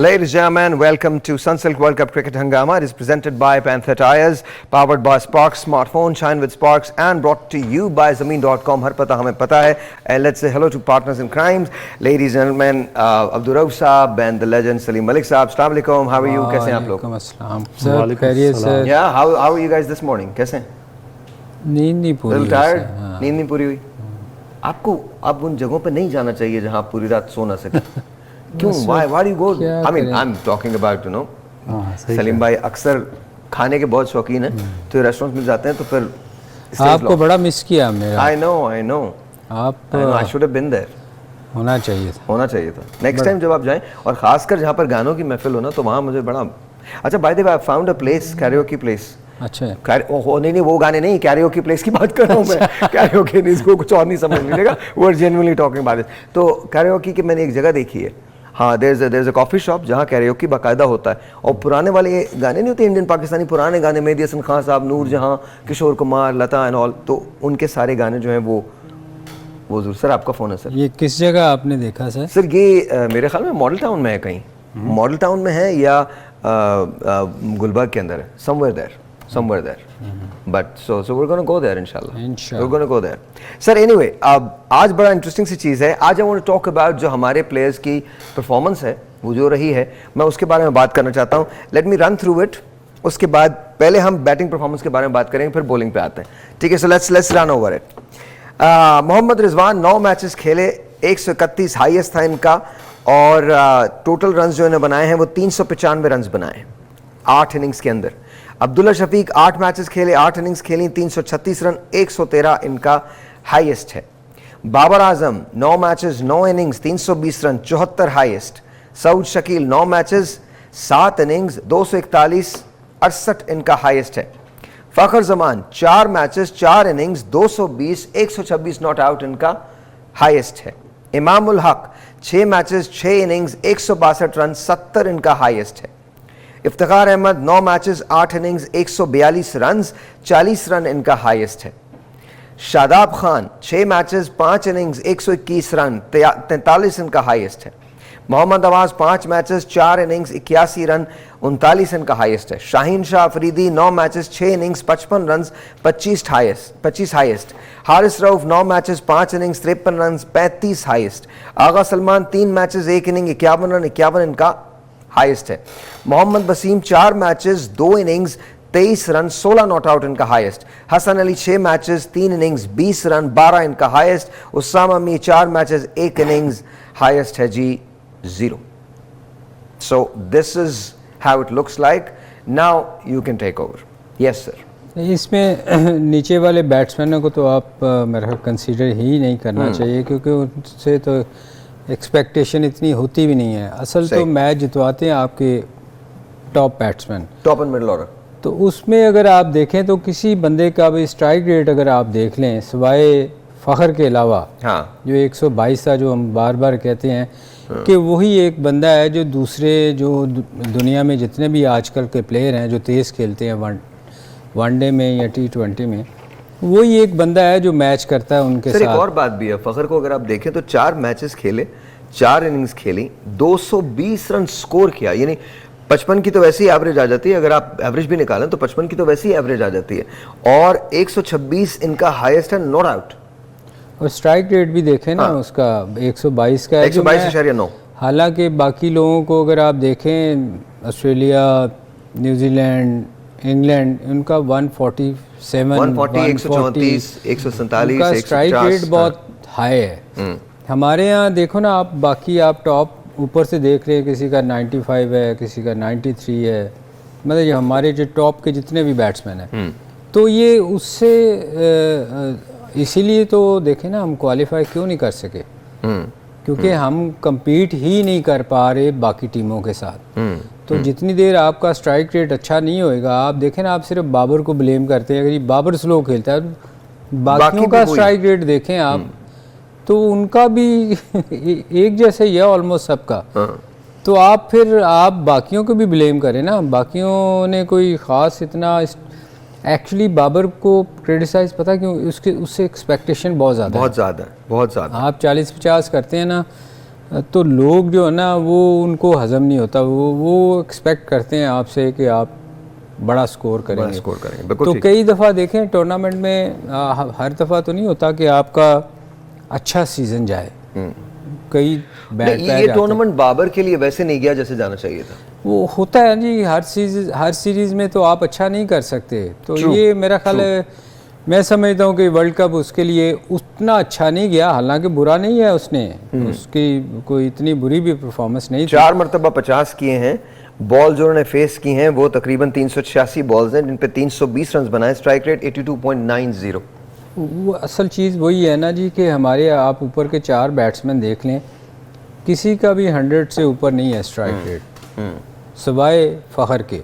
Ladies and gentlemen, welcome to Sunsilk World Cup Cricket Hangama. It is presented by Panther Tires, powered by Sparks Smartphone, shine with Sparks, and brought to you by Zameen.com. Har pata hame pata hai. And let's say hello to partners in crimes. Ladies and gentlemen, Abdul Rauf Saab and the legend Salim Malik Saab. Assalamu alaikum. How are you? कैसे हैं आप लोग? अस्सलाम sir, खैरियत sir. Yeah, how are you guys this morning? कैसे हैं? नींद नहीं पूरी। Little tired? नींद नहीं पूरी हुई? आपको अब उन जगहों पे नहीं जाना चाहिए जहां आप पूरी रात सो ना सके। क्यों? Why do you go? I mean, I'm talking about, you know, Salim भाई अक्सर खाने के बहुत शौकीन हैं, तो रेस्टोरेंट में जाते हैं तो फिर आपको बड़ा मिस किया मेरा। I know. आप I should have been there. होना चाहिए था। नेक्स्ट टाइम जब आप जाएं और खासकर जहाँ पर गानों की महफिल हो ना, तो वहाँ मुझे बड़ा अच्छा। By the way, I found a place, karaoke place. अच्छा नहीं वो गाने नहीं, कैरियोकी प्लेस की बात कर रहा हूँ मैं। कैरियोकी नहीं, इसको कुछ और नहीं समझ लीजिएगा। We are genuinely talking about it. तो कैरियोकी की मैंने एक जगह देखी है, हाँ, there is a coffee shop जहाँ कैरियोकी बाकायदा होता है। और पुराने वाले गाने नहीं होते इंडियन पाकिस्तानी, पुराने गाने, मेहदी हसन खान साहब, नूर जहाँ, किशोर कुमार, लता एंड ऑल, तो उनके सारे गाने जो हैं वो जरूर। सर आपका फ़ोन है सर। ये किस जगह आपने देखा सर? सर ये मेरे ख्याल में मॉडल टाउन में है, कहीं मॉडल टाउन में है या गुलबर्ग के अंदर है, somewhere there. But so we're going to go there inshallah. We're going to go there. Sir, anyway, आज बड़ा इंटरेस्टिंग सी चीज़ है। आज I want to talk about जो हमारे प्लेयर्स की परफॉर्मेंस है, वो जो रही है, मैं उसके बारे में बात करना चाहता हूँ। Let me run through it. उसके बाद पहले हम बैटिंग परफॉर्मेंस के बारे में बात करेंगे, फिर बॉलिंग पे आते हैं, ठीक है? So let's run over it. Mohammad Rizwan 9 matches खेले, 131 हाईएस्ट था इनका, और टोटल रन्स जो इन्हें बनाए हैं वो 395 रन्स बनाए हैं 8 इनिंग्स के अंदर। अब्दुल्ला शफीक 8 मैचेस खेले, 8 इनिंग्स खेली, 336 रन, 113 इनका हाईएस्ट है। Babar Azam 9 matches 9 innings 320 run, 74 highest. Saud Shakeel 9 matches 7 innings 241, 68 इनका हाईएस्ट है। Fakhar Zaman 4 matches 4 innings 220, 126 not out इनका हाईएस्ट है। Imamul Haq 6 matches 6 innings 162 run, 70 इनका हाईएस्ट है। Iftikhar Ahmed 9 matches 8 innings 142 run, 40 run इनका हाईएस्ट है। Shadab Khan 6 matches 5 innings 121 run, 43 इनका हाईएस्ट है। मोहम्मद अवाज 5 मैचेस 4 इनिंग्स 81 रन, 39 इनका हाईएस्ट है। Shaheen Shah Afridi 9 matches 6 innings 55 run, 25 highest. Haris Rauf 9 matches 5 innings 53 run, 35 highest. Agha Salman 3 matches 1 inning 51 run, 51 इनका हाईएस्ट है। Mohammad Wasim 4 matches 2 innings 23 run, 16 not out इनका highest. Hasan Ali 6 matches 3 innings 20 run, 12 इनका हाईएस्ट। उसामा मी 4 मैचेस 1 इनिंग्स, हाईएस्ट है जी 0। So this is how it looks like. Now you can take over. Yes sir. इसमें नीचे वाले बैट्समैनों को तो आप मेरा कंसीडर ही नहीं करना चाहिए, क्योंकि उनसे तो एक्सपेक्टेशन इतनी होती भी नहीं है। असल तो मैच जितवाते हैं आपके top batsman, top and middle order. तो उसमें अगर आप देखें तो किसी बंदे का भी स्ट्राइक रेट अगर आप देख लें, सिवाय फ़खर के अलावा, हाँ, जो 122 था, जो हम बार बार कहते हैं कि वही एक बंदा है जो दूसरे जो दुनिया में जितने भी आजकल के प्लेयर हैं जो तेज़ खेलते हैं वनडे में या T20 में, वही एक बंदा है जो मैच करता है उनके साथ। एक और बात भी है, फ़खर को अगर आप देखें तो 4 मैचेस खेले, 4 इनिंग्स खेली, 220 रन स्कोर किया, यानी 55 की तो वैसे ही एवरेज आ जाती है, अगर आप एवरेज भी निकालें तो 55 की तो वैसे ही एवरेज आ जाती है, और 126 इनका हाईएस्ट है, नॉट आउट। और स्ट्राइक रेट भी देखें ना, उसका 122 का है, 122.9। हालांकि बाकी लोगों को अगर आप देखें, ऑस्ट्रेलिया, न्यूजीलैंड, इंग्लैंड, उनका 147, 140, 147, उनका स्ट्राइक रेट बहुत हाई है। हमारे यहाँ देखो ना आप, बाकी आप टॉप ऊपर से देख रहे हैं, किसी का 95 है, किसी का 93 है, मतलब ये हमारे जो टॉप के जितने भी बैट्समैन हैं, तो ये उससे इसीलिए तो देखें ना, हम क्वालिफाई क्यों नहीं कर सके, क्योंकि हम compete ही नहीं कर पा रहे बाकी टीमों के साथ। तो जितनी देर आपका स्ट्राइक रेट अच्छा नहीं होएगा, आप देखें ना, आप सिर्फ बाबर को ब्लेम करते हैं, अगर ये बाबर स्लो खेलता है, बाकियों का स्ट्राइक रेट देखें आप, तो उनका भी एक जैसे ही है ऑलमोस्ट सबका। तो आप फिर आप बाकियों को भी ब्लेम करें ना, बाकियों ने कोई ख़ास इतना एक्चुअली बाबर को क्रिटिसाइज पता क्यों, उससे एक्सपेक्टेशन बहुत ज़्यादा है। आप 40-50 करते हैं ना, तो लोग जो है ना वो उनको हजम नहीं होता, वो एक्सपेक्ट करते हैं आपसे कि आप बड़ा स्कोर करेंगे। तो कई दफ़ा देखें टूर्नामेंट में हर दफ़ा तो नहीं होता कि आपका अच्छा सीज़न जाए, कई बैड ये टूर्नामेंट बाबर के लिए वैसे नहीं गया जैसे जाना चाहिए था। वो होता है जी, हर सीरीज़ में तो आप अच्छा नहीं कर सकते। तो ये मेरा ख्याल है, मैं समझता हूँ कि वर्ल्ड कप उसके लिए उतना अच्छा नहीं गया, हालांकि बुरा नहीं है, उसने उसकी कोई इतनी बुरी भी परफॉर्मेंस नहीं थी। 4 मरतबा 50 किए हैं, बॉल जो उन्होंने फेस की हैं वो तकरीबन 386 बॉल्स हैं जिन पे 320 रन बनाए, स्ट्राइक रेट 82.90। वो असल चीज़ वही है ना जी कि हमारे आप ऊपर के 4 बैट्समैन देख लें, किसी का भी 100 से ऊपर नहीं है स्ट्राइक रेट, सिवाय फ़खर के।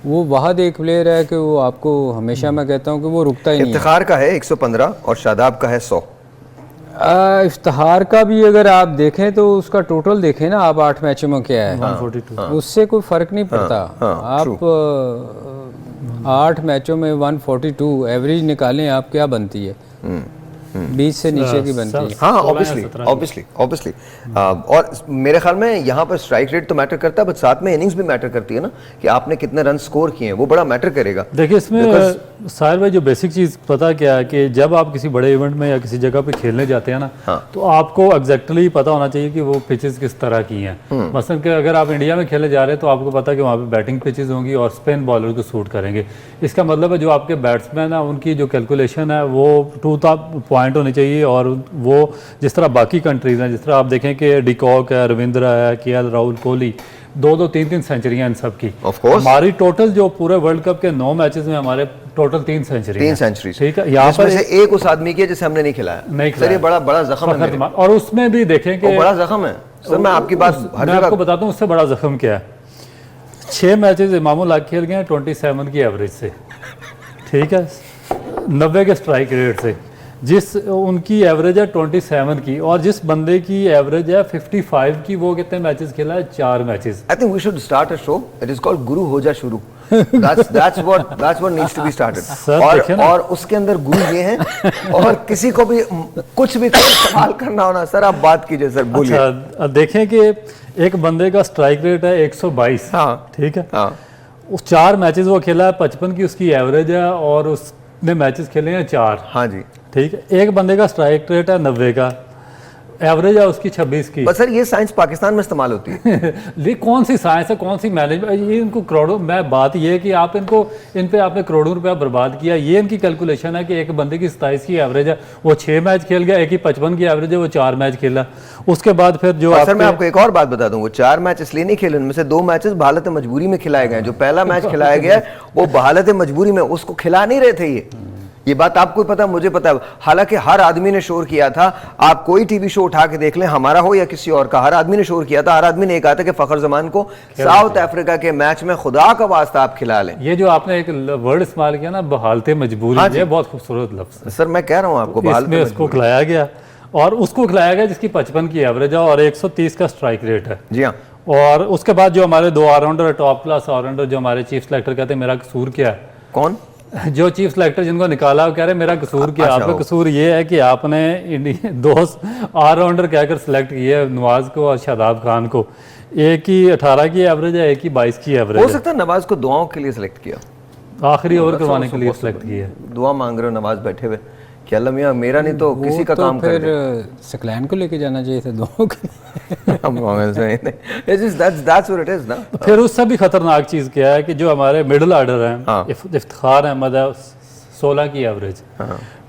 वो वाहद एक प्लेयर है कि वो आपको हमेशा मैं कहता हूँ कि वो रुकता ही नहीं है। इफ्तिखार का है 115 और शादाब का है 100। इफ्तिखार का भी अगर आप देखें तो उसका टोटल देखें ना आप 8 मैचों में क्या है, 142। उससे कोई फ़र्क नहीं पड़ता। आप 8 मैचों में 142 एवरेज निकालें, आप क्या बनती है, 20 से नीचे की बनती है। हाँ, ऑब्वियसली। और मेरे ख्याल में यहाँ पर स्ट्राइक रेट तो मैटर करता है, बट साथ में इनिंग्स भी मैटर करती है ना, कि आपने कितने रन स्कोर किए हैं, वो बड़ा मैटर करेगा। देखिए इसमें साहिर भाई जो बेसिक चीज़ पता क्या है कि जब आप किसी बड़े इवेंट में या किसी जगह पे खेलने जाते हैं ना, तो आपको एग्जैक्टली पता होना चाहिए कि वो पिचेस किस तरह की हैं। मसलन कि अगर आप इंडिया में खेलने जा रहे हैं तो आपको पता है कि वहाँ पे बैटिंग पिचेस होंगी और स्पिन बॉलर को सूट करेंगे। इसका मतलब है जो आपके बैट्समैन है उनकी जो कैलकुलेशन है वो टू द पॉइंट होनी चाहिए, और वो जिस तरह बाकी कंट्रीज हैं, जिस तरह आप देखें कि डिकॉक है, रविंद्रा है, KL राहुल, कोहली, 2-2 3-3 सेंचुरियां इन सब की। हमारी टोटल जो पूरे वर्ल्ड कप के 9 मैचेस में हमारे टोटल 3 सेंचुरी, ठीक है। यहाँ पर से एक उस आदमी की है जिसे हमने नहीं खिलाया, सर ये बड़ा जख्म है मेरे। और उसमें भी देखें कि बड़ा जख्म है सर, मैं आपकी बात मैं आपको बताता हूँ उससे बड़ा जख्म क्या है। 6 मैचेस इमामुल हक खेल गए 27 की एवरेज से, ठीक है, 90 के स्ट्राइक रेट से, जिस उनकी एवरेज है 27 की, और जिस बंदे की एवरेज है 55 की, वो कितने मैचेस खेला है? 4 matches. I think we should start a show, it is called Guru Ho जा शुरू। that's what needs to be started। और उसके अंदर गुरु ये हैं, और किसी को भी कुछ भी सवाल करना होना सर आप बात कीजिए सर, बोलिए। अच्छा, देखें कि एक बंदे का स्ट्राइक रेट है 122, हाँ, ठीक है, हाँ, उस 4 मैचेस वो खेला है, 55 की उसकी एवरेज है, और उसने मैचेस खेले हैं 4, हाँ जी, ठीक है। एक बंदे का स्ट्राइक रेट है 90 का, एवरेज है उसकी 26 की। बस सर ये साइंस पाकिस्तान में इस्तेमाल होती है। ये कौन सी साइंस है, कौन सी मैनेजमेंट, ये इनको करोड़ों, मैं बात ये है कि आप इन पे आपने करोड़ों रुपया बर्बाद किया। ये इनकी कैलकुलेशन है कि एक बंदे की 27 की एवरेज है, वो 6 मैच खेल गया, एक ही 55 की एवरेज है, वो 4 मैच खेला। उसके बाद फिर जो सर मैं आपको एक और बात बता दूं, वो 4 मैच इसलिए नहीं खेले, उनमें से 2 मैचेस बहालत मजबूरी में खिलाए गए। जो पहला मैच खिलाया गया वो बहालत मजबूरी में, उसको खिला नहीं रहे थे। ये बात आपको पता, मुझे पता है। हालांकि हर आदमी ने शोर किया था, आप कोई टीवी शो उठा के देख लें, हमारा हो या किसी और का, हर आदमी ने शोर किया था। हर आदमी ने ये कहा था कि फखर जमान को साउथ अफ्रीका के मैच में खुदा का वास्ता आप खिला लें। ये जो आपने एक वर्ड इस्तेमाल किया ना, बहालते मजबूरी, ये बहुत खूबसूरत लफ्ज है सर। मैं कह रहा हूँ आपको, इसमें उसको खिलाया गया, और उसको खिलाया गया जिसकी 55 की एवरेज है और 130 का स्ट्राइक रेट है। जी हाँ। और उसके बाद जो हमारे 2 ऑलराउंडर, टॉप क्लास ऑलराउंडर, जो हमारे चीफ सेलेक्टर कहते हैं मेरा कसूर क्या है। कौन? जो चीफ सेलेक्टर जिनको निकाला वो कह रहे मेरा कसूर क्या। आपका कसूर ये है कि आपने 2 ऑलराउंडर कहकर सिलेक्ट किए, नवाज को और शादाब खान को। एक की 18 की एवरेज है, एक की 22 की एवरेज। हो सकता है नवाज को दुआओं के लिए सिलेक्ट किया, आखिरी ओवर करवाने के लिए सिलेक्ट किया। दुआ मांग रहे हो नवाज बैठे हुए कि अल्लाह मियां मेरा नहीं तो किसी का काम कर दे। फिर सकलैन को लेके जाना चाहिए था दोनों को। फिर उससे भी खतरनाक चीज़ क्या है कि जो हमारे मिडिल ऑर्डर हैं, इफ्तिखार अहमद है 16 की एवरेज,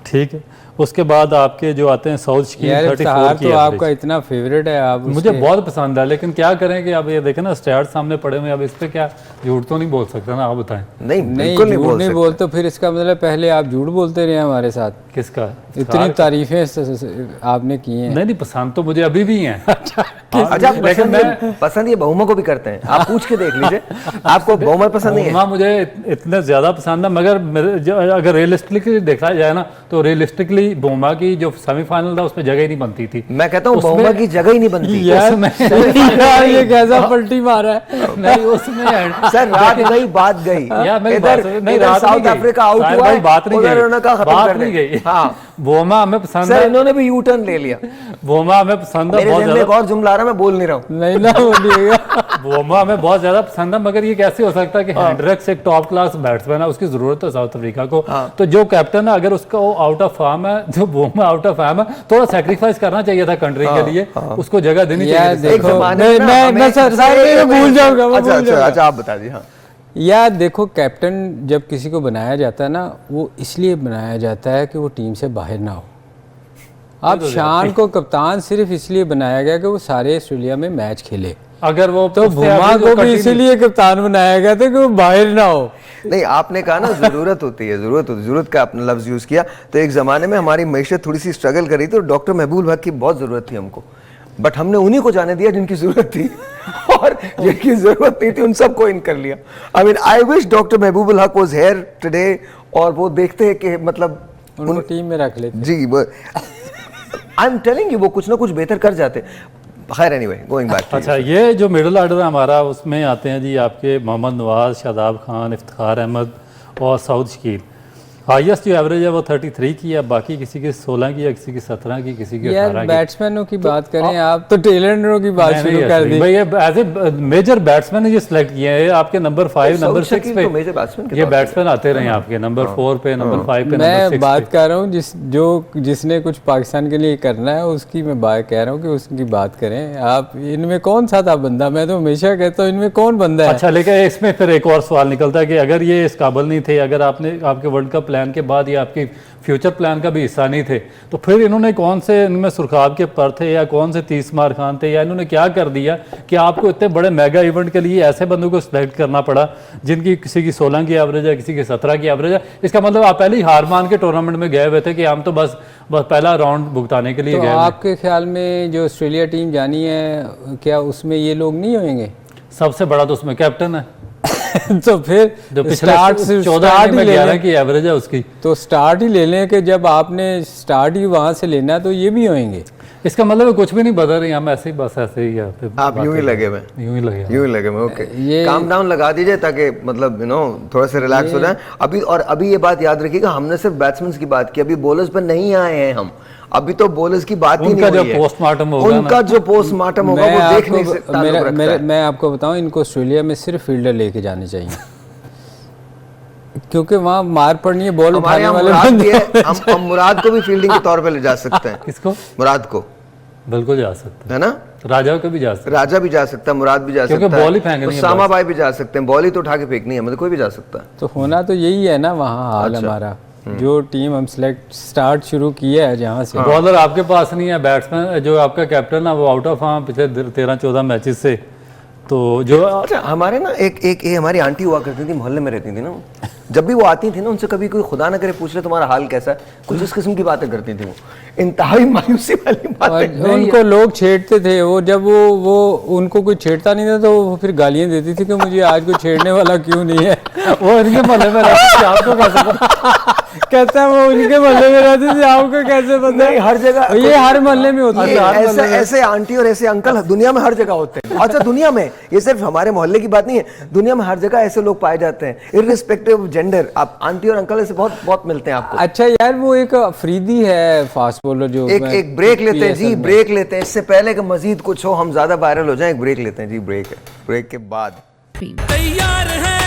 ठीक है। उसके बाद आपके जो आते हैं साउथ की 34 की, तो आपका इतना फेवरेट है, आप मुझे बहुत पसंद है, लेकिन क्या करें कि अब ये देखें ना स्टैट सामने पड़े हुए, अब इस पे क्या झूठ तो नहीं बोल सकता ना, आप बताएं। नहीं बिल्कुल नहीं बोल तो फिर इसका मतलब पहले आप झूठ बोलते रहे हमारे साथ। किसका? इतनी तारीफें आपने की हैं। नहीं पसंद तो मुझे अभी भी हैं। अच्छा, पसंद ये बहुमा को भी करते हैं, आप पूछ के देख लीजिए। आपको बहुमा पसंद नहीं है? मुझे इतने ज्यादा पसंद है, मगर अगर रियलिस्टिकली देखा जाए ना तो रियलिस्टिकली बहुमा की जो सेमीफाइनल था उसमें जगह ही नहीं बनती थी। मैं कहता हूँ बहुमा की जगह ही नहीं बनती यार। ये कैसा पलटी मारा है। नहीं उसमें सर रात गई बात गई, इधर साउथ अफ्रीका आउट हुआ, बात नहीं गई। हाँ बोमा हमें पसंद सर है, इन्होंने भी यू टर्न ले लिया। बोमा हमें पसंद है मेरे बहुत जहन में ज्यादा, एक और जुमला आ रहा है, मैं बोल नहीं रहा हूँ। नहीं ना बोलिएगा। बोमा हमें बहुत ज्यादा पसंद है, मगर ये कैसे हो सकता है कि हेंड्रिक्स एक टॉप क्लास बैट्समैन है, उसकी जरूरत है साउथ अफ्रीका को, तो जो कैप्टन है अगर उसका वो आउट ऑफ फॉर्म है, जो बोमा आउट ऑफ फॉर्म है, थोड़ा सेक्रीफाइस करना चाहिए था कंट्री के लिए, उसको जगह देनी यार चाहिए थी। एक देखो, जमाने में ना मैं हमें- सर मैं भूल जाऊंगा, मैं अच्छा भूल अच्छा जाऊंगा। अच्छा, आप बता दीजिए। हाँ यार देखो, कैप्टन जब किसी को बनाया जाता है ना, वो इसलिए बनाया जाता है कि वो टीम से बाहर ना हो। अब शान को कप्तान सिर्फ इसलिए बनाया गया कि वो सारे ऑस्ट्रेलिया में मैच खेले, अगर वो तो भुमा को भी इसीलिए कप्तान बनाया गया था कि वो बाहर ना हो। नहीं, आपने कहा ना जरूरत होती है, जरूरत का आपने लफ्ज यूज किया। तो एक जमाने में हमारी मैशत थोड़ी सी स्ट्रगल कर रही थी, तो डॉक्टर महबूब हक की बहुत जरूरत थी हमको, बट हमने उन्हीं को जाने दिया जिनकी जरूरत थी, और जिनकी जरूरत नहीं थी उन सबको इन कर लिया। I mean I wish doctor Mahbubul हक वाज हियर टुडे, और वो देखते हैं कि मतलब उनको टीम में रख लेते। जी, आई एम टेलिंग यू, वो कुछ ना कुछ बेहतर कर जाते। खैर एनीवे, गोइंग बैक। अच्छा, ये जो मिडिल ऑर्डर है हमारा, उसमें आते हैं जी आपके मोहम्मद नवाज, शादाब खान, इफ्तिखार अहमद और सऊद शकील। हाईएस्ट जो एवरेज है वो 33 की है, बाकी किसी की 16 की है, किसी की 17 की, किसी की 18 यार की। बैट्समैनों की बात करें आप तो टेलर की बात नहीं, शुरू नहीं, कर ऐसे दी भाई, ये एज ए मेजर बैट्समैन ये सिलेक्ट किए हैं आपके नंबर 5, नंबर 6 पे। तो मेजर बैट्समैन के ये तौर पे। बैट्समैन आते रहे आपके नंबर 4 पे, नंबर 5 पे, नंबर मैं 6 बात पे। कर रहा हूँ जिसने कुछ पाकिस्तान के लिए करना है, उसकी मैं बात कह रहा हूँ कि उसकी बात करें आप। इनमें कौन सा था बंदा? मैं तो हमेशा कहता हूँ इनमें कौन बंदा है। अच्छा, लेकिन इसमें फिर एक और सवाल निकलता है कि अगर ये इस काबिल नहीं थे, अगर आपने आपके वर्ल्ड कप प्लान के बाद ये आपकी फ्यूचर प्लान का भी हिस्सा नहीं थे, तो फिर इन्होंने कौन से, इनमें सुरखाब के पर थे या कौन से 30 मार खान थे, या इन्होंने क्या कर दिया कि आपको इतने बड़े मेगा इवेंट के लिए ऐसे बंदों को सिलेक्ट करना पड़ा जिनकी किसी की 16 की एवरेज है, किसी की 17 की एवरेज है? इसका मतलब आप पहले ही हार मान के टूर्नामेंट में गए हुए थे कि हम तो बस पहला राउंड भुगताने के लिए तो गए हुए। आपके ख्याल में जो ऑस्ट्रेलिया टीम जानी है, क्या उसमें ये लोग नहीं होंगे? सबसे बड़ा तो उसमें कैप्टन है तो फिर जो पिछले स्टार्ट 14 में ही ले 11 लें, की एवरेज है उसकी। तो स्टार्ट ही ले लें कि जब आपने स्टार्ट ही वहां से लेना है तो ये भी होंगे। इसका मतलब कुछ भी नहीं बदल रही, हम ऐसे ही बस ऐसे ही यहाँ पे आप यूं ही लगे हुए, यूं ही लगे। यूं ही लगे हुए। ओके, ये काम डाउन लगा दीजिए ताकि मतलब थोड़ा सा रिलैक्स हो जाए। अभी ये बात याद रखिएगा, हमने सिर्फ बैट्समैन की बात की, अभी बॉलर्स पर नहीं आए हैं हम। अभी तो बॉलर्स की बात ही नहीं उनका हुई जो है। पोस्टमार्टम होगा उनका जो पोस्टमार्टम होगा वो देखने से ताल्लुक रखता है। मैं आपको बताऊं, इनको ऑस्ट्रेलिया में सिर्फ फील्डर लेके जाने चाहिए क्योंकि वहाँ मार पड़नी है, बॉल हमारे उठाने यहाँ वाले मुराद भी बंदे। है, हम मुराद को भी फील्डिंग के तौर पे ले जा सकते हैं। किसको? मुराद को, बिल्कुल जा सकते है ना? हैं, राजा को भी जा सकते राजा भी जा सकता है, मुराद भी जा सकता है, क्योंकि बॉल ही फेंकनी है उसामा बस। भाई भी जा सकते हैं, बॉल ही तो उठा के फेंकनी है, मतलब कोई भी जा सकता है। तो होना तो यही है ना वहाँ हाल हमारा। जो टीम हम स्टार्ट शुरू किया है जहाँ से, हैं। बॉलर आपके पास नहीं है, बैट्समैन जो आपका कैप्टन है वो आउट ऑफ फॉर्म पिछले 13-14 मैचेस से। तो जो अच्छा, हमारे ना एक हमारी आंटी हुआ करती थी, मोहल्ले में रहती थी ना, जब भी वो आती थी ना, उनसे कभी कोई खुदा ना करे पूछ ले तुम्हारा हाल कैसा है, कुछ इस किस्म की बातें करती थी वो, इंतहाई मायूसी वाली और बातें। उनको लोग छेड़ते थे। वो जब वो उनको कोई छेड़ता नहीं था तो वो फिर गालियाँ देती थी कि मुझे आज कोई छेड़ने वाला क्यों नहीं है। वो इनके मोहल्ले में रहते थे, आपको कैसे पता? कहता है वो उनके मोहल्ले में रहती थी, आपको कैसे पता? नहीं, हर जगह ये हर मोहल्ले में होता ये है। ऐसे ऐसे आंटी और ऐसे अंकल दुनिया में हर जगह होते हैं। अच्छा, दुनिया में, ये सिर्फ हमारे मोहल्ले की बात नहीं है, दुनिया में हर जगह ऐसे लोग पाए जाते हैं, इर्रिस्पेक्टिव ऑफ जेंडर। आप आंटी और अंकल ऐसे बहुत बहुत मिलते हैं आपको। अच्छा यार, वो एक अफरीदी है फास्ट बॉलर जो एक ब्रेक लेते हैं जी, ब्रेक लेते हैं। इससे पहले कि मजीद कुछ हो, हम ज्यादा वायरल हो जाएं, एक ब्रेक लेते हैं जी। ब्रेक है, ब्रेक के बाद तैयार है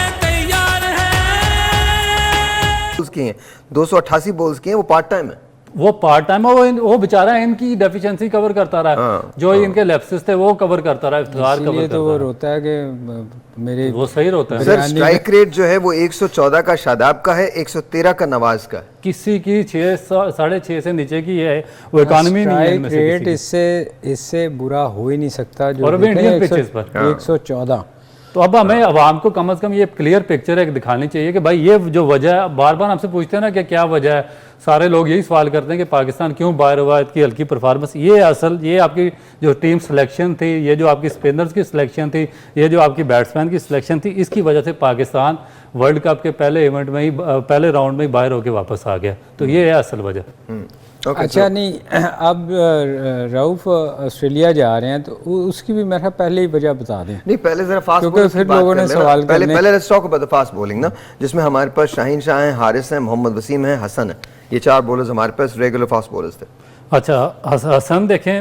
की हैं 288 बॉल्स की हैं, वो पार्ट टाइम है। वो पार्ट टाइम है, वो बेचारा इनकी डेफिशिएंसी कवर करता रहा, जो इनके लैप्सेस थे वो कवर करता रहा, इफ्तिखार कवर इसलिए करता तो वो रहा। रोता है कि मेरे वो सही रोता है। सर, स्ट्राइक रेट जो है वो 114 का शादाब का है, 113 का नवाज का है। किसी की 6-6.5 से नीचे की है, वो इकोनॉमी नहीं है इनमें से रेट किसी इससे बुरा हो ही नहीं सकता। जो और अभी इंडियन पिचेस पर 114। की। तो अब हमें अवाम को कम से कम ये क्लियर पिक्चर एक दिखानी चाहिए कि भाई ये जो वजह है, बार बार आपसे पूछते हैं ना कि क्या वजह है, सारे लोग यही सवाल करते हैं कि पाकिस्तान क्यों बाहर हुआ, इसकी हल्की परफॉर्मेंस। ये आपकी जो टीम सिलेक्शन थी, ये जो आपकी स्पिनर्स की सिलेक्शन थी, ये जो आपकी बैट्समैन की सिलेक्शन थी, इसकी वजह से पाकिस्तान वर्ल्ड कप के पहले इवेंट में ही, पहले राउंड में ही बाहर होकर वापस आ गया। तो ये है असल वजह। Okay, अच्छा नहीं, अब रऊफ ऑस्ट्रेलिया जा रहे हैं तो उसकी भी मेरा पहले ही वजह बता दें, नहीं पहले जरा फास्ट क्योंकि फिर लोगों ने सवाल पहले let's talk about the fast bowling ना, जिसमें हमारे पास शाहीन शाह हैं, हारिस हैं, मोहम्मद वसीम हैं, हसन है, ये 4 बॉलर्स हमारे पास रेगुलर फास्ट बॉलर्स थे। अच्छा, हसन देखें,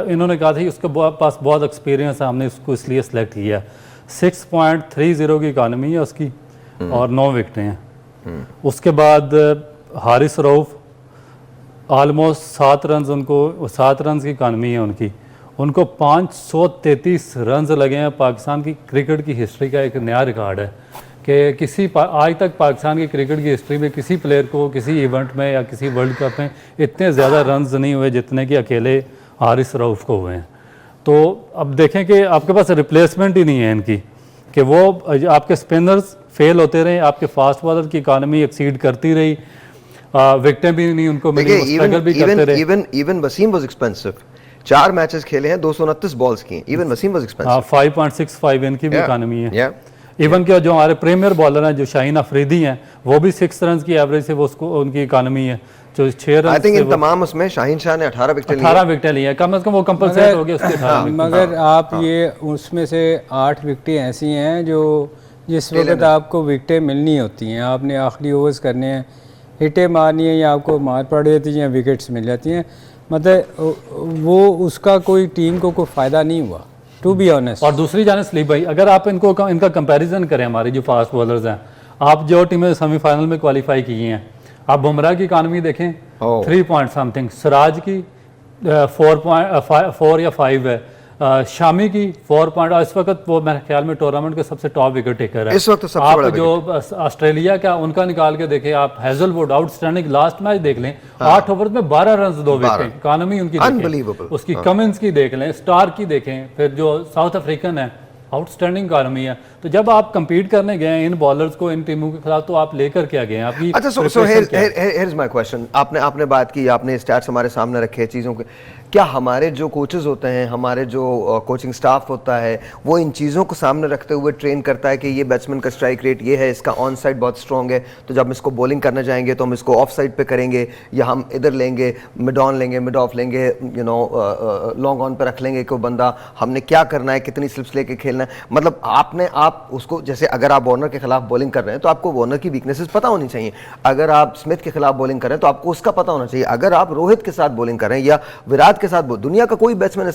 इन्होंने कहा था कि उसके पास बहुत एक्सपीरियंस है, हमने उसको इसलिए सेलेक्ट किया। 6.30 की इकानमी है उसकी और 9 विकेटें हैं। उसके बाद हारिस रऊफ आलमोस्ट 7 रन, उनको 7 रन की इकानमी है उनको 533 रन लगे हैं। पाकिस्तान की क्रिकेट की हिस्ट्री का एक नया रिकॉर्ड है कि आज तक पाकिस्तान की क्रिकेट की हिस्ट्री में किसी प्लेयर को किसी इवेंट में या किसी वर्ल्ड कप में इतने ज़्यादा रन्स नहीं हुए जितने कि अकेले हारिस रऊफ को हुए हैं। तो अब देखें कि आपके पास रिप्लेसमेंट ही नहीं है इनकी, कि वो आपके स्पिनर्स फेल होते रहे, आपके फास्ट बॉलर की इकानमी एक्सीड करती रही, विकेटें भी नहीं उनको मिली, स्ट्रगल भी करते रहे। Even Wasim was expensive, 4 matches खेले हैं, 229 बॉल्स की, इवन वसीम वाज एक्सपेंसिव। 5.65 इनकी भी इकानमी है। Yeah. इवन के जो हमारे प्रीमियर बॉलर हैं जो शाहीन अफरीदी हैं, वो भी 6 रन की एवरेज से वो उसको उनकी इकानमी है, जो 6 रन। आई थिंक इन तमाम उसमें शाहीन शाह ने 18 विकेटें ली है, कम से कम वो कंपलसेट हो गया उसके 18 विकेट। मगर आप ये उसमें से 8 विकेटें ऐसी हैं जो जिस वक्त आपको विकेटें मिलनी होती हैं, आपने आखिरी ओवर्स करने हैं, हिटें मारनी है या आपको मार पड़ जाती है या विकेट्स मिल जाती हैं, मतलब वो उसका कोई टीम को कोई फ़ायदा नहीं हुआ, टू बी ऑनेस्ट। और दूसरी जाने सलीम भाई, अगर आप इनका कंपैरिजन करें हमारी जो फास्ट बॉलर्स हैं, आप जो टीमें सेमीफाइनल में क्वालिफाई की हैं, आप बुमराह की इकानमी देखें 3 पॉइंट समथिंग, सिराज की 4 या 5 है, शामी की 4 पॉइंट, इस वक्त वो मेरे ख्याल में टूर्नामेंट के सबसे टॉप विकेट टेकर है इस वक्त। सबसे आप बड़ा जो ऑस्ट्रेलिया का उनका निकाल के देखें, आप हेजलवुड आउटस्टैंडिंग लास्ट मैच देख लें, 8 ओवर में 12 रन 2 विकेट, इकानमी उनकी Unbelievable. उसकी कमिंस की देख लें, स्टार की देखें, फिर जो साउथ अफ्रीकन है आउटस्टैंडिंग इकानमी है। तो जब आप compete करने गए इन बॉलर्स को, इन टीमों के खिलाफ, तो आप लेकर क्या गए आपकी? अच्छा, so here is my question, आपने बात की, आपने स्टैट्स हमारे सामने रखे चीज़ों के, क्या हमारे जो कोचेस होते हैं, हमारे जो कोचिंग स्टाफ होता है, वो इन चीज़ों को सामने रखते हुए ट्रेन करता है कि ये बैट्समैन का स्ट्राइक रेट ये है, इसका ऑन साइड बहुत स्ट्रॉन्ग है, तो जब हम इसको बॉलिंग करने जाएंगे तो हम इसको ऑफ साइड पे करेंगे, या हम इधर लेंगे, मिड ऑन लेंगे, मिड ऑफ लेंगे, लॉन्ग ऑन पे रख लेंगे कोई बंदा, हमने क्या करना है, कितनी स्लिप्स लेके खेलना है, मतलब आप उसको, जैसे अगर आप वार्नर के खिलाफ बॉलिंग कर रहे हैं तो आपको वार्नर की वीकनेसेस पता होनी चाहिए, अगर आप स्मिथ के खिलाफ बॉलिंग कर रहे हैं तो आपको उसका पता होना चाहिए, अगर आप रोहित के साथ बॉलिंग कर रहे हैं या विराट के साथ, दुनिया का कोई बैट्समैन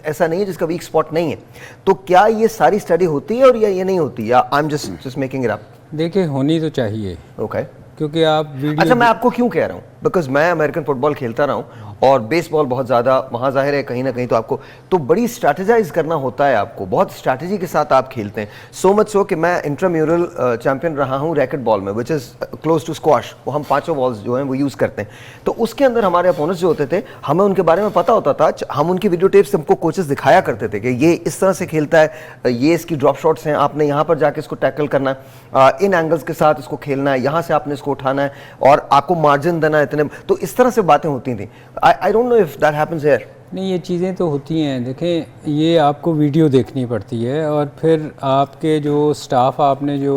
ऐसा नहीं है जिसका वीक स्पॉट नहीं है, तो क्या ये सारी स्टडी होती है और या ये नहीं होती, या I am just making it up? देखिए, होनी तो चाहिए, ओके, क्योंकि आप वीडियो, अच्छा मैं आपको क्यों कह रहा हूँ, बिकॉज मैं अमेरिकन फुटबॉल खेलता रहा हूँ और बेसबॉल बहुत ज़्यादा वहाँ जाहिर है कहीं ना कहीं तो आपको तो बड़ी स्ट्रैटेजाइज करना होता है, आपको बहुत स्ट्रैटेजी के साथ आप खेलते हैं, सो मच सो कि मैं इंट्राम्यूरल चैंपियन रहा हूँ रैकेट बॉल में, which is close to squash, वो हम 5 बॉल्स जो हैं वो यूज़ करते हैं, तो उसके अंदर हमारे अपोनेंट्स जो होते थे, हमें उनके बारे में पता होता था, हम उनकी वीडियो टेप्स हमको कोचेस दिखाया करते थे कि ये इस तरह से खेलता है, ये इसकी ड्रॉप शॉट्स हैं, आपने यहाँ पर जाके इसको टैकल करना है, इन एंगल्स के साथ इसको खेलना है, यहाँ से आपने इसको उठाना है और आपको मार्जिन देना है इतने, तो इस तरह से बातें होती थी। I don't know if that happens here. नहीं, ये चीज़ें तो होती हैं, देखें ये आपको वीडियो देखनी पड़ती है और फिर आपके जो स्टाफ आपने जो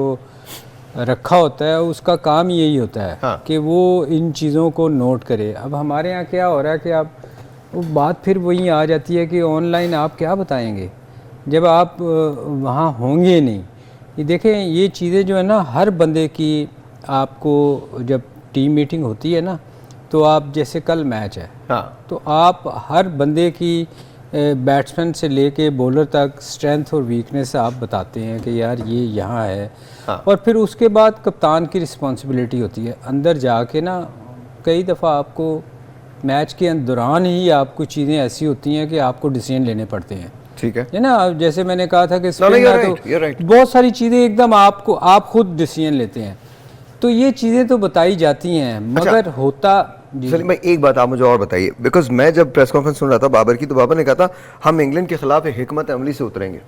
रखा होता है उसका काम यही होता है, हाँ। कि वो इन चीज़ों को नोट करे। अब हमारे यहाँ क्या हो रहा है कि आप वो बात फिर वही आ जाती है कि ऑनलाइन आप क्या बताएंगे जब आप वहाँ होंगे नहीं। ये देखें, ये चीज़ें जो है ना, हर बंदे की आपको जब टीम मीटिंग होती है ना, तो आप जैसे कल मैच है, हाँ। तो आप हर बंदे की बैट्समैन से लेके बॉलर तक स्ट्रेंथ और वीकनेस आप बताते हैं कि यार ये यहाँ है, हाँ। और फिर उसके बाद कप्तान की रिस्पॉन्सिबिलिटी होती है अंदर जाके ना, कई दफ़ा आपको मैच के दौरान ही आपको चीज़ें ऐसी होती हैं कि आपको डिसीजन लेने पड़ते हैं, ठीक है ना, जैसे मैंने कहा था कि you're right. बहुत सारी चीज़ें एकदम आप खुद डिसीजन लेते हैं, तो ये चीज़ें तो बताई जाती हैं, मगर होता सलीम भाई एक बात आप मुझे और बताइए, बिकॉज मैं जब प्रेस कॉन्फ्रेंस सुन रहा था बाबर की, तो बाबर ने कहा था हम इंग्लैंड के खिलाफ एक हिकमत अमली से उतरेंगे,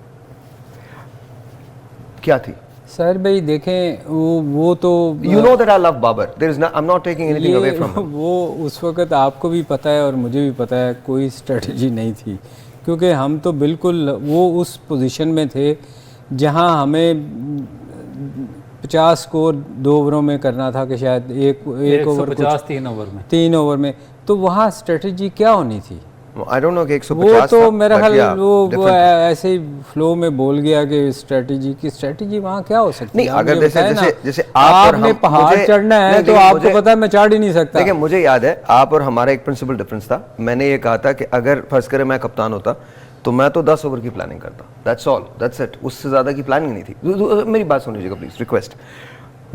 क्या थी? सर भाई देखें, वो तो you know that I love Babar, there is I am not taking anything away from him, वो उस वक्त आपको भी पता है और मुझे भी पता है कोई स्ट्रेटजी नहीं थी, क्योंकि हम तो बिल्कुल वो उस पोजीशन में थे जहां हमें 50 स्कोर 2 ओवरों में करना था, कि शायद एक ओवर 50 3 ओवर में, 3 ओवर में, तो वहाँ स्ट्रेटजी क्या होनी थी? आई डोंट नो कि 150 वो तो था, मेरा but ख्याल yeah, वो different था। ऐसे ही फ्लो में बोल गया कि स्ट्रेटजी वहाँ क्या हो सकती नहीं, है? अगर आपने जैसे बताया ना, जैसे जैसे आप और आपने हम पहाड़ मुझे- चढ़ना है नहीं, तो लेकिन आपको मुझे- पता है मैं चढ़ ही नहीं सकता। देखिए मुझे याद है आप और हमारा एक प्रिंसिपल डिफरेंस था। मैंने ये कहा था कि अगर फर्ज करें मैं कप्तान होता तो मैं तो 10 ओवर की प्लानिंग करता, दैट्स ऑल, दैट्स इट, उससे ज़्यादा की प्लानिंग नहीं थी। मेरी बात सुन लीजिएगा प्लीज़, रिक्वेस्ट।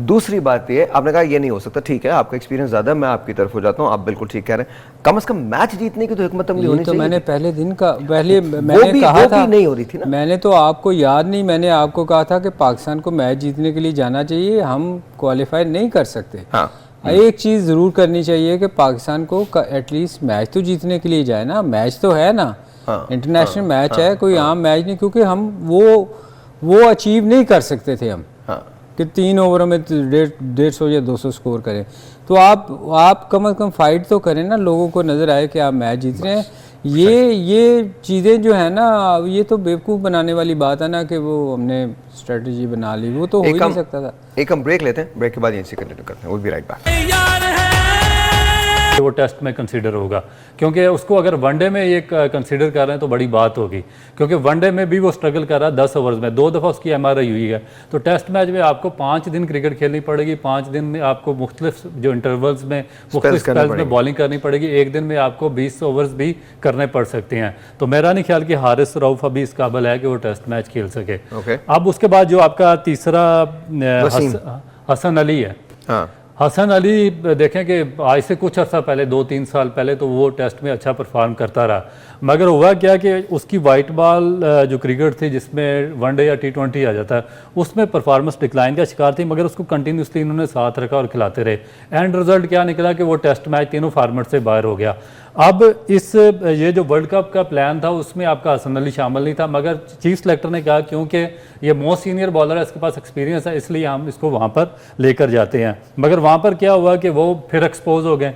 दूसरी बात ये, आपने कहा ये नहीं हो सकता, ठीक है आपका एक्सपीरियंस ज़्यादा है, मैं आपकी तरफ हो जाता हूँ, आप बिल्कुल ठीक कह रहे हैं। कम से कम मैच जीतने की तो हिकमत अमली होनी तो चाहिए। मैंने पहले दिन का पहले मैंने भी- कहा वो था भी नहीं हो रही थी ना। मैंने तो आपको याद नहीं, मैंने आपको कहा था कि पाकिस्तान को मैच जीतने के लिए जाना चाहिए, हम क्वालिफाई नहीं कर सकते। हाँ एक चीज़ ज़रूर करनी चाहिए कि पाकिस्तान को एटलीस्ट मैच तो जीतने के लिए जाए ना, मैच तो है ना, हाँ, इंटरनेशनल मैच है, कोई आम मैच नहीं, क्योंकि हम वो अचीव नहीं कर सकते थे हम हाँ कि 3 ओवरों में 150 या 200 स्कोर करें। तो आप कम से कम फाइट तो करें ना, लोगों को नज़र आए कि आप मैच जीत रहे हैं। ये चीज़ें जो है ना, ये तो बेवकूफ़ बनाने वाली बात है ना कि वो हमने स्ट्रेटजी बना ली, वो तो हो ही नहीं सकता था। एक हम ब्रेक लेते हैं, ब्रेक के बाद यहीं से कंटिन्यू करते हैं, विल बी राइट बैक। तैयार है वो टेस्ट में कंसीडर होगा, क्योंकि उसको अगर वनडे में ये कंसीडर कर रहे हैं तो बड़ी बात होगी, क्योंकि वनडे में भी वो स्ट्रगल कर रहा है 10 ओवर्स में, 2 दफ़ा उसकी MRI हुई है। तो टेस्ट मैच में आपको 5 दिन क्रिकेट खेलनी पड़ेगी, 5 दिन में आपको मुख्तलिफ जो इंटरवल्स में मुख्तलिफ स्पेल्स में बॉलिंग करनी पड़ेगी, एक दिन में आपको 20 ओवर्स भी करने पड़ सकते हैं। तो मेरा नहीं ख्याल कि हारिस रऊफ अभी इस काबिल है कि वो टेस्ट मैच खेल सके। अब उसके बाद जो आपका तीसरा हसन अली है। हाँ हसन अली देखें कि आज से कुछ अर्सा पहले 2-3 साल पहले तो वो टेस्ट में अच्छा परफॉर्म करता रहा, मगर हुआ क्या कि उसकी वाइट बॉल जो क्रिकेट थी जिसमें वनडे या T20 आ जाता है, उसमें परफॉर्मेंस डिक्लाइन का शिकार थी, मगर उसको कंटिन्यूसली इन्होंने साथ रखा और खिलाते रहे। एंड रिजल्ट क्या निकला कि वो टेस्ट मैच तीनों फार्मेट से बाहर हो गया। अब ये जो वर्ल्ड कप का प्लान था उसमें आपका हसन अली शामिल नहीं था, मगर चीफ सेलेक्टर ने कहा क्योंकि ये मोस्ट सीनियर बॉलर है, इसके पास एक्सपीरियंस है, इसलिए हम इसको वहाँ पर लेकर जाते हैं। मगर वहाँ पर क्या हुआ कि वो फिर एक्सपोज हो गए,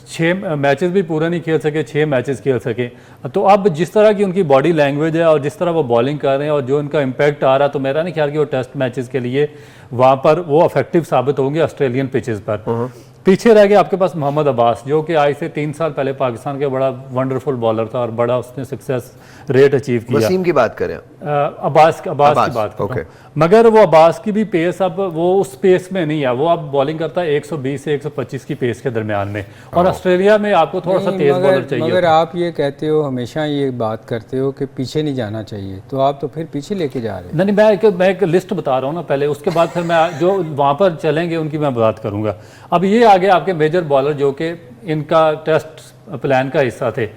6 मैचेस भी पूरा नहीं खेल सके, 6 मैचेस खेल सके। तो अब जिस तरह की उनकी बॉडी लैंग्वेज है और जिस तरह वो बॉलिंग कर रहे हैं और जो उनका इम्पैक्ट आ रहा है, तो मेरा नहीं ख्याल कि वो टेस्ट मैचेस के लिए वहाँ पर वो इफेक्टिव साबित होंगे ऑस्ट्रेलियन पिचेस पर। पीछे रह गए आपके पास मोहम्मद अब्बास, जो कि आज से 3 साल पहले पाकिस्तान के बड़ा वंडरफुल बॉलर था और बड़ा उसने सक्सेस रेट अचीव किया। वसीम की बात करें, अब्बास की बात कर रहा हूं। मगर वो अब्बास की भी पेस अब वो उस पेस में नहीं है, वो अब बॉलिंग करता है 120 से 125 की पेस के दरमियान में, और ऑस्ट्रेलिया में आपको थोड़ा सा तेज बॉलर चाहिए। मगर आप ये कहते हो, हमेशा ये बात करते हो कि पीछे नहीं जाना चाहिए, तो आप तो फिर पीछे लेके जा रहे हैं। नहीं, मैं एक लिस्ट बता रहा हूँ ना पहले, उसके बाद फिर मैं जो वहाँ पर चलेंगे उनकी मैं बात करूँगा। अब ये आगे आपके मेजर बॉलर जो कि इनका टेस्ट प्लान का हिस्सा थे,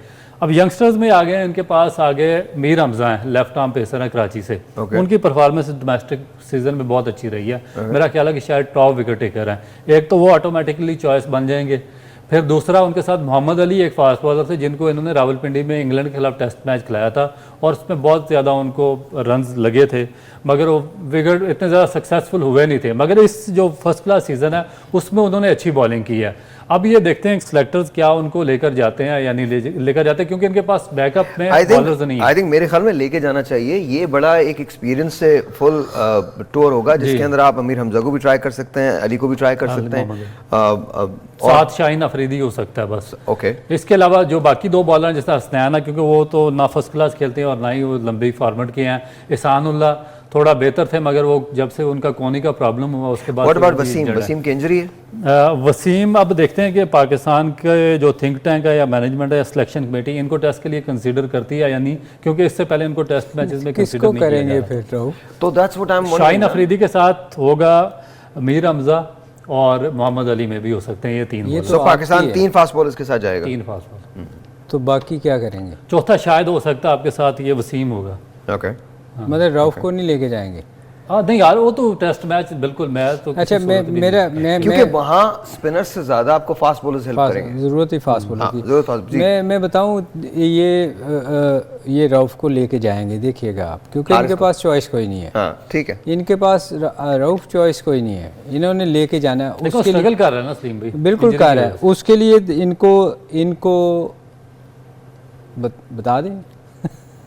अब यंगस्टर्स में आ गए, इनके पास आ गए मीर हमजा हैं, लेफ्ट आर्म पेसर हैं कराची से। उनकी परफॉर्मेंस डोमेस्टिक सीजन में बहुत अच्छी रही है। मेरा ख्याल है कि शायद टॉप विकेट टेकर हैं। एक तो वो ऑटोमेटिकली चॉइस बन जाएंगे, फिर दूसरा उनके साथ मोहम्मद अली एक फास्ट बॉलर थे जिनको इन्होंने रावलपिंडी में इंग्लैंड के खिलाफ टेस्ट मैच खिलाया था और उसमें बहुत ज़्यादा उनको रन्स लगे थे, मगर वो विकेट इतने ज़्यादा सक्सेसफुल हुए नहीं थे। मगर इस जो फर्स्ट क्लास सीज़न है उसमें उन्होंने अच्छी बॉलिंग की है। अब ये देखते हैं सिलेक्टर्स क्या उनको लेकर जाते हैं या नहीं लेकर जाते, क्योंकि इनके पास बैकअप में बॉलर्स नहीं है। आई थिंक मेरे ख्याल में लेके जाना चाहिए। ये बड़ा एक एक्सपीरियंस से फुल टूर होगा जिसके अंदर आप अमीर हमजा को भी ट्राई कर सकते हैं, अली को भी ट्राई कर सकते हैं, साथ शाहीन अफरीदी हो सकता है बस। ओके, इसके अलावा जो बाकी 2 बॉलर हैं जैसे हसनैन, क्योंकि वो तो ना फर्स्ट क्लास खेलते हैं और ना ही वो लंबी फॉर्मेट के हैं। एहसानुल्लाह थोड़ा बेहतर थे, मगर वो जब से उनका कोनी का प्रॉब्लम हुआ उसके बाद। What about Wasim? वसीम की इंजरी है? वसीम अब देखते हैं कि पाकिस्तान के जो थिंक टैंक है या मैनेजमेंट है या सिलेक्शन कमेटी इनको टेस्ट के लिए कंसीडर करती है या नहीं, क्योंकि इससे पहले इनको टेस्ट मैचेस में कंसीडर नहीं करेंगे फिर रहो। तो that's what I am Shaheen Afridi के साथ होगा, मीर हमजा और मोहम्मद अली में भी हो सकते हैं ये 3। तो पाकिस्तान 3 फास्ट बॉलर्स के साथ जाएगा। 3 फास्ट बॉलर। तो बाकी क्या करेंगे? चौथा शायद हो सकता है आपके साथ ये वसीम होगा। ओके, मतलब रऊफ को नहीं लेके जाएंगे? नहीं यार, वो तो टेस्ट मैच बिल्कुल मैं तो अच्छा, मैं क्योंकि वहाँ स्पिनर्स से ज्यादा आपको फास्ट बॉलर्स हेल्प करेंगे, जरूरत ही फास्ट बॉलर की। जरूरत फास्ट। मैं बताऊं, ये रऊफ को लेके जाएंगे, देखिएगा आप, क्योंकि इनके पास चॉइस कोई नहीं है। हाँ ठीक है, इनके पास रऊफ चॉइस कोई नहीं है, इन्होंने लेके जाना है। उसके स्ट्रगल कर रहा है ना सलीम भाई, बिल्कुल कर रहा है। उसके लिए इनको बता दें।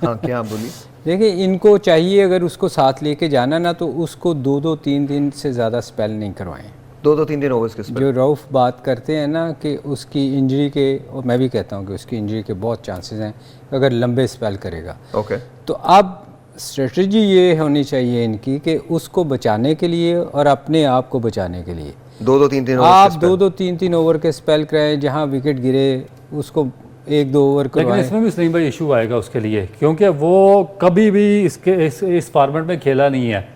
हाँ क्या बोलिए? देखिए, इनको चाहिए अगर उसको साथ लेके जाना ना, तो उसको 2-2 3 दिन से ज़्यादा स्पेल नहीं करवाएं। 2-2 3-3 ओवर्स के स्पेल। जो रऊफ बात करते हैं ना कि उसकी इंजरी के, और मैं भी कहता हूँ कि उसकी इंजरी के बहुत चांसेस हैं अगर लंबे स्पेल करेगा। ओके, तो अब स्ट्रेटजी ये होनी चाहिए इनकी कि उसको बचाने के लिए और अपने आप को बचाने के लिए 2-2 3-3 ओवर्स आप के स्पेल। 2-2 3-3 ओवर के स्पेल कराएं, जहाँ विकेट गिरे उसको 1-2 ओवर लेकिन करवाएं। इसमें भी सलीम भाई इशू आएगा उसके लिए, क्योंकि वो कभी भी इस फॉर्मेट में खेला नहीं है।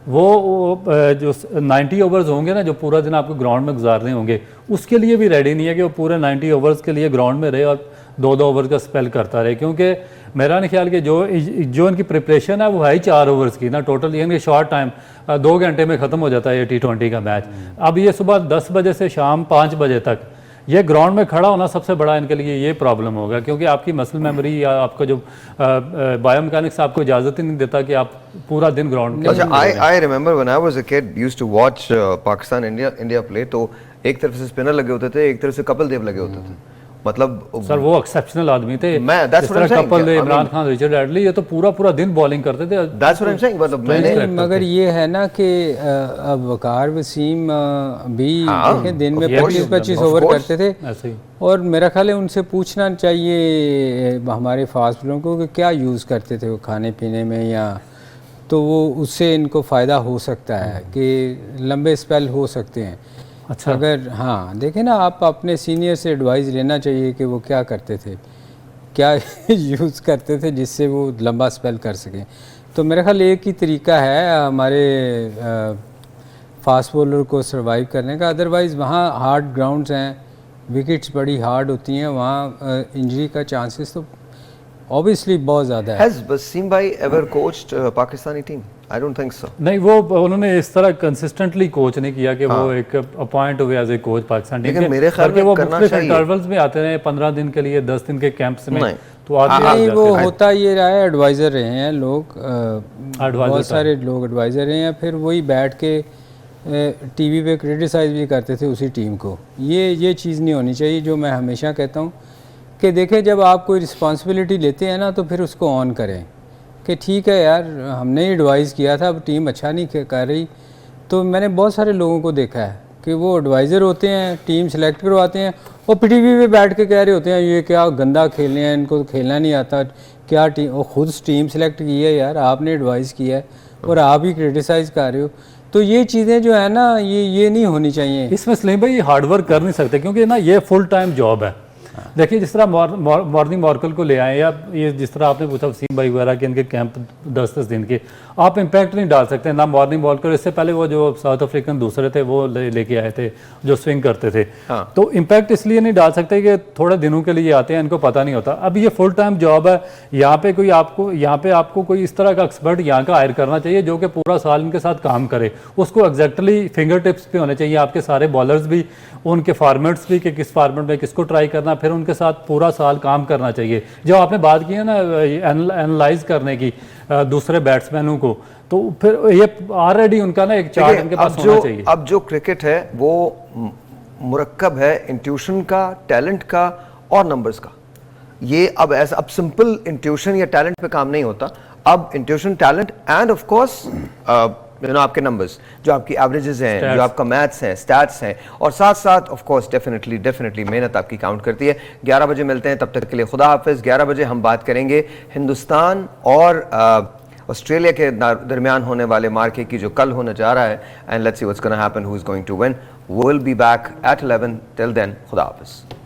वो जो 90 ओवर्स होंगे ना, जो पूरा दिन आपको ग्राउंड में गुजारने होंगे, उसके लिए भी रेडी नहीं है कि वो पूरे 90 ओवर्स के लिए ग्राउंड में रहे और 2-2 ओवर का स्पेल करता रहे। क्योंकि मेरा नहीं ख्याल कि जो इनकी प्रिपरेशन है वो है ही 4 ओवर्स की ना टोटल, यानी शॉर्ट टाइम 2 घंटे में ख़त्म हो जाता है ये T20 का मैच। अब ये सुबह 10 बजे से शाम 5 बजे तक ये ग्राउंड में खड़ा होना सबसे बड़ा इनके लिए ये प्रॉब्लम होगा, क्योंकि आपकी मसल मेमोरी या आपका जो बायोमैकेनिक्स आपको इजाज़त ही नहीं देता कि आप पूरा दिन ग्राउंड में। अच्छा, I remember when I was a kid used to watch Pakistan India play, तो एक तरफ से स्पिनर लगे होते थे, एक तरफ से कपिल देव लगे होते थे। मतलब सर वो एक्सेप्शनल आदमी थे। that's जिस what I'm तरह saying, Kapil Dev, I mean- Imran Khan, Richard Hadlee, ये तो पूरा दिन बॉलिंग करते थे। that's what I'm saying, मतलब मैंने नहीं, मगर ये है ना कि अब वकार वसीम भी देखें दिन में ये भी 25-25 of ओवर course। करते थे। ऐसे ही और मेरा ख्याल है उनसे पूछना चाहिए हमारे फास्ट बॉलरों को कि क्या यूज़ करते थे वो खाने पीने में, या तो वो उससे इनको फ़ायदा हो सकता है कि लंबे स्पेल हो सकते हैं। अच्छा, अगर हाँ देखें ना, आप अपने सीनियर से एडवाइस लेना चाहिए कि वो क्या करते थे, क्या यूज़ करते थे जिससे वो लंबा स्पेल कर सकें। तो मेरा ख्याल एक ही तरीका है हमारे फास्ट बॉलर को सरवाइव करने का। अदरवाइज़ वहाँ हार्ड ग्राउंड्स हैं, विकेट्स बड़ी हार्ड होती हैं, वहाँ इंजरी का चांसेस तो ऑब्वियसली बहुत ज़्यादा है। has Wasim bhai ever coached Pakistani team? I don't think so. नहीं वो उन्होंने इस तरह कंसिस्टेंटली कोच नहीं किया कि वो एक अपॉइंट हुए as a coach Pakistan team लेकिन के, मेरे ख्याल बल्कि में वो करना मुख्तलिफ चाहिए। इंटरवल्स में आते रहे, 15 दिन के लिए, 10 दिन के कैंप्स में, नहीं। तो आते नहीं, वो जाते होता ये रहा है, एडवाइज़र रहे हैं लोग, Advisor बहुत सारे लोग एडवाइज़र रहे हैं, फिर वही बैठ के टीवी पे क्रिटिसाइज़ भी करते थे उसी टीम को। ये चीज़ नहीं होनी चाहिए, जो मैं हमेशा कहता हूँ कि देखें जब आप कोई रिस्पॉन्सिबिलिटी लेते हैं ना तो फिर उसको ऑन करें कि ठीक है यार, हमने एडवाइज़ किया था, अब टीम अच्छा नहीं कर रही। तो मैंने बहुत सारे लोगों को देखा है कि वो एडवाइज़र होते हैं, टीम सेलेक्ट करवाते हैं, और पीटीवी पे बैठ के कह रहे होते हैं ये क्या गंदा खेल रहे हैं, इनको तो खेलना नहीं आता, क्या टीम, और ख़ुद टीम सेलेक्ट की है यार, आपने एडवाइस किया है और आप ही क्रिटिसाइज़ कर रहे हो। तो ये चीज़ें जो है ना, ये नहीं होनी चाहिए। इसमें सलीम भाई हार्ड वर्क कर नहीं सकते, क्योंकि ना ये फुल टाइम जॉब है। देखिए जिस तरह मॉर्निंग मॉर्कल को ले आए, या ये जिस तरह आपने पूछा वसीम भाई वगैरह के इनके कैंप 10-10 दिन के, आप इम्पैक्ट नहीं डाल सकते ना मॉर्निंग मॉर्कल। इससे पहले वो जो साउथ अफ्रीकन दूसरे थे वो लेके आए थे जो स्विंग करते थे। हाँ। तो इम्पैक्ट इसलिए नहीं डाल सकते कि थोड़े दिनों के लिए आते हैं, इनको पता नहीं होता। अब ये फुल टाइम जॉब है, यहाँ पे आपको कोई इस तरह का एक्सपर्ट यहाँ का हायर करना चाहिए जो कि पूरा साल इनके साथ काम करे। उसको एग्जैक्टली फिंगर टिप्स पे होने चाहिए आपके सारे बॉलर्स भी, उनके फार्मेट्स भी कि किस फार्मेट में किसको ट्राई करना, फिर उनके साथ पूरा साल काम करना चाहिए। जो आपने बात की है ना एनालाइज करने की दूसरे बैट्समैनों को, तो फिर ये ऑलरेडी उनका ना एक चार्ट इनके पास होना चाहिए। अब जो क्रिकेट है वो मुरक्कब है इंट्यूशन का, टैलेंट का और नंबर्स का। ये अब ऐसा अब सिंपल इंट्यूशन या टैलेंट पे काम नहीं होता। अब intuition, talent end of course आपके नंबर्स, जो आपकी एवरेजेस हैं, जो आपका मैथ्स है, स्टैट्स हैं, और साथ साथ ऑफ कोर्स डेफिनेटली मेहनत आपकी काउंट करती है। 11 बजे मिलते हैं, तब तक के लिए खुदा हाफिज़। 11 बजे हम बात करेंगे हिंदुस्तान और ऑस्ट्रेलिया के दरमियान होने वाले मार्के की जो कल होने जा रहा है, and let's see what's gonna happen, who is going to win. We will be back at 11। Till then, खुदा हाफिज़।